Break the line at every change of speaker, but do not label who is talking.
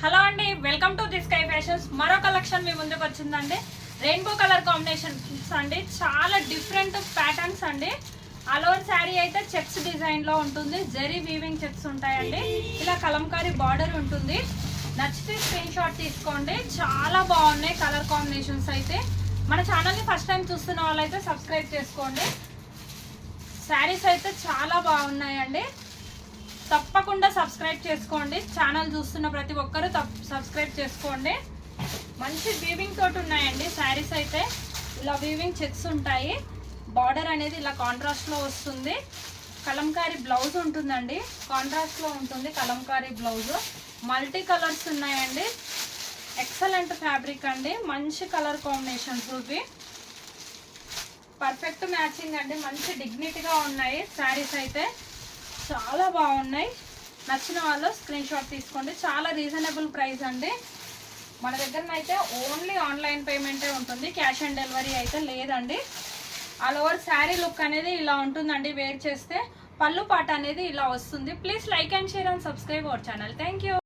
Hello అండి, welcome to the sky fashions. మరో collection మీ ముందుకు వచ్చిందండి. రెయిన్బో కలర్ కాంబినేషన్స్ అండి, చాలా డిఫరెంట్ ప్యాటర్న్స్ అండి. ఆల్ ఓవర్ శారీ అయితే చెక్స్ డిజైన్ లో ఉంటుంది, జరీ వీవింగ్ చెక్స్ ఉంటాయండి. ఇలా కలంకారీ బార్డర్ ఉంటుంది. నచ్చితే స్క్రీన్ షాట్ తీసుకోండి. చాలా బాగున్నాయి కలర్ కాంబినేషన్స్ అయితే. మన ఛానల్ని ఫస్ట్ టైం చూస్తున్న వాళ్ళైతే సబ్స్క్రైబ్ చేసుకోండి. శారీస్ అయితే చాలా బాగున్నాయండి, తప్పకుండా సబ్స్క్రైబ్ చేసుకోండి. ఛానల్ చూస్తున్న ప్రతి ఒక్కరూ సబ్స్క్రైబ్ చేసుకోండి. మంచి వీవింగ్ తోటి ఉన్నాయండి శారీస్ అయితే. ఇలా వీవింగ్ చెక్స్ ఉంటాయి, బార్డర్ అనేది ఇలా కాంట్రాస్ట్ లో వస్తుంది. కలంకారీ బ్లౌజ్ ఉంటుందండి, కాంట్రాస్ట్ లో ఉంటుంది కలంకారీ బ్లౌజ్. మల్టీ కలర్స్ ఉన్నాయండి, ఎక్సలెంట్ ఫ్యాబ్రిక్ అండి. మంచి కలర్ కాంబినేషన్స్ ఇవి, పర్ఫెక్ట్ మ్యాచింగ్ అండి. మంచి డిగ్నిటీగా ఉన్నాయి శారీస్ అయితే, చాలా బాగున్నాయి. నచ్చిన వాళ్ళు స్క్రీన్ షాట్ తీసుకోండి. చాలా రీజనబుల్ ప్రైస్ అండి. మన దగ్గర అయితే ఓన్లీ ఆన్లైన్ పేమెంటే ఉంటుంది, క్యాష్ ఆన్ డెలివరీ అయితే లేదండి. ఆల్ ఓవర్ శారీ లుక్ అనేది ఇలా ఉంటుందండి. వేర్ చేస్తే పళ్ళు పాట అనేది ఇలా వస్తుంది. Please like and share and subscribe our channel. Thank you.